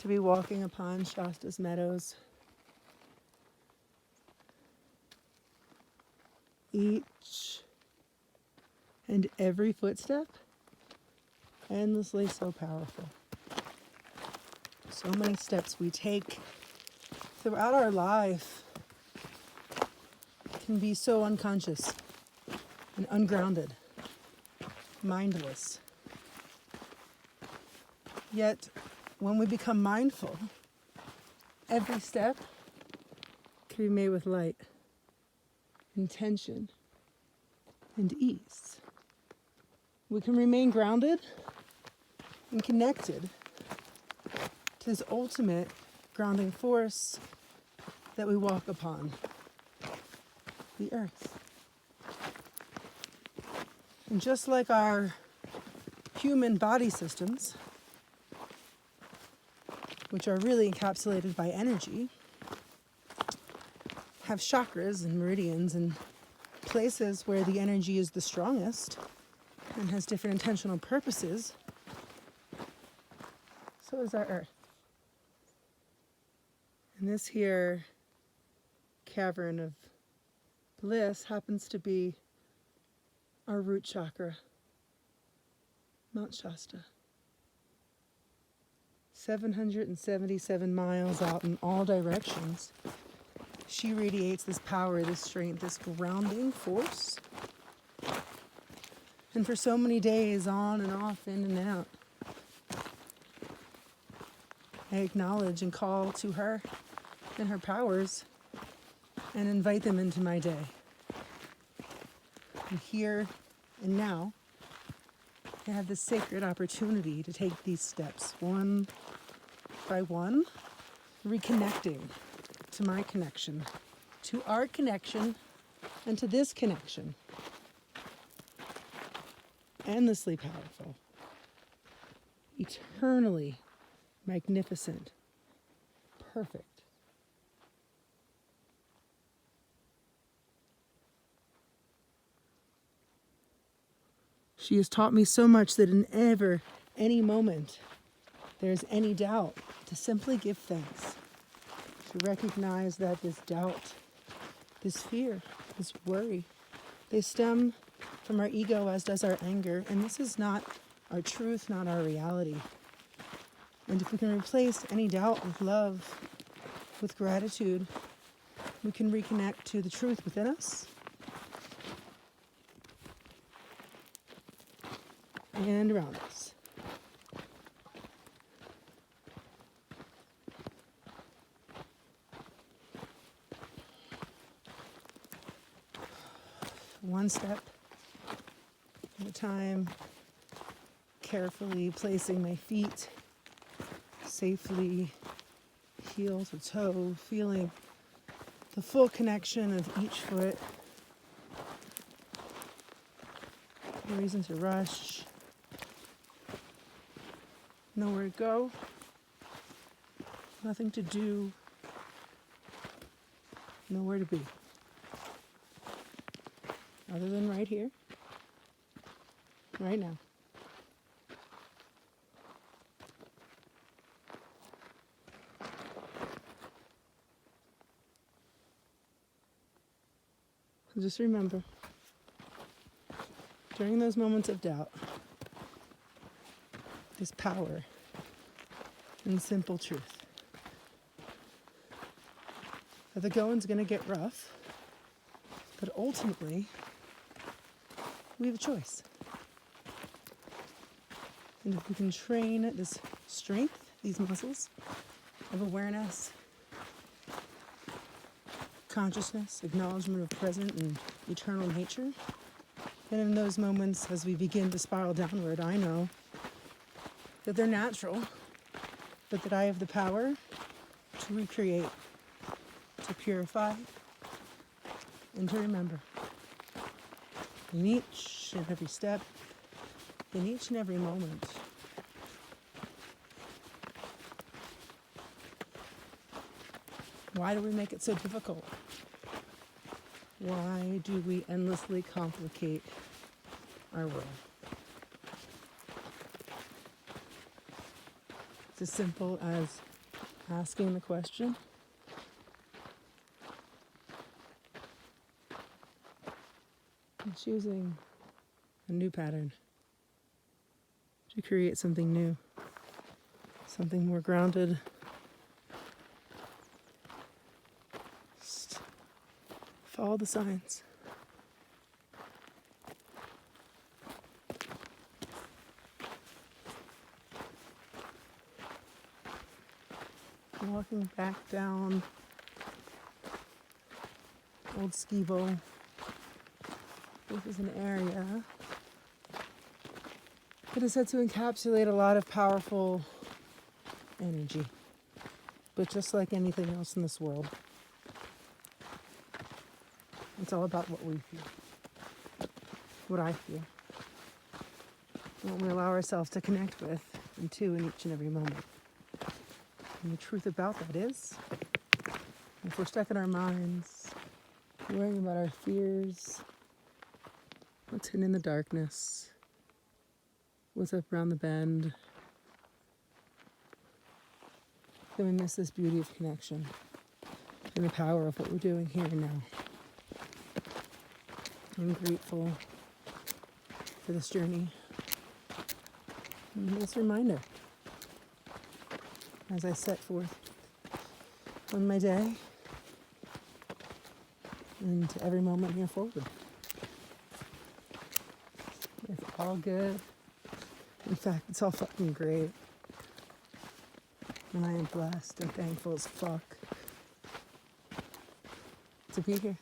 to be walking upon Shasta's meadows. Each and every footstep, endlessly so powerful. So many steps we take throughout our life can be so unconscious and ungrounded, mindless. Yet, when we become mindful, every step can be made with light, intention, and ease. We can remain grounded and connected to this ultimate grounding force that we walk upon, the earth. And just like our human body systems, which are really encapsulated by energy, have chakras and meridians and places where the energy is the strongest and has different intentional purposes, so is our earth. And this here cavern of bliss happens to be our root chakra, Mount Shasta. 777 miles out in all directions. She radiates this power, this strength, this grounding force. And for so many days, on and off, in and out, I acknowledge and call to her and her powers and invite them into my day. And here and now, I have this sacred opportunity to take these steps one by one, reconnecting to my connection, to our connection, and to this connection. Endlessly powerful, eternally magnificent, perfect. She has taught me so much that in any moment, there's any doubt, to simply give thanks. To recognize that this doubt, this fear, this worry, they stem from our ego, as does our anger, and this is not our truth, not our reality. And if we can replace any doubt with love, with gratitude, we can reconnect to the truth within us and around us. One step at a time, carefully placing my feet safely heel to toe, feeling the full connection of each foot. No reason to rush. Nowhere to go. Nothing to do. Nowhere to be. Other than right here, right now. So just remember, during those moments of doubt, this power and simple truth that the going's gonna get rough, but ultimately, we have a choice. And if we can train this strength, these muscles of awareness, consciousness, acknowledgement of present and eternal nature, then in those moments as we begin to spiral downward, I know that they're natural, but that I have the power to recreate, to purify, and to remember. In each and every step, in each and every moment. Why do we make it so difficult? Why do we endlessly complicate our world? It's as simple as asking the question, and choosing a new pattern to create something new, something more grounded. Just follow the signs. Walking back down Old Ski Bowl. This is an area that is said to encapsulate a lot of powerful energy. But just like anything else in this world, it's all about what we feel, what I feel, what we allow ourselves to connect with and to in each and every moment. And the truth about that is, if we're stuck in our minds, worrying about our fears, what's hidden in the darkness, what's up around the bend, then we miss this beauty of connection and the power of what we're doing here and now. I'm grateful for this journey and this reminder as I set forth on my day and every moment here forward. It's all good. In fact, it's all fucking great. And I am blessed and thankful as fuck to be here.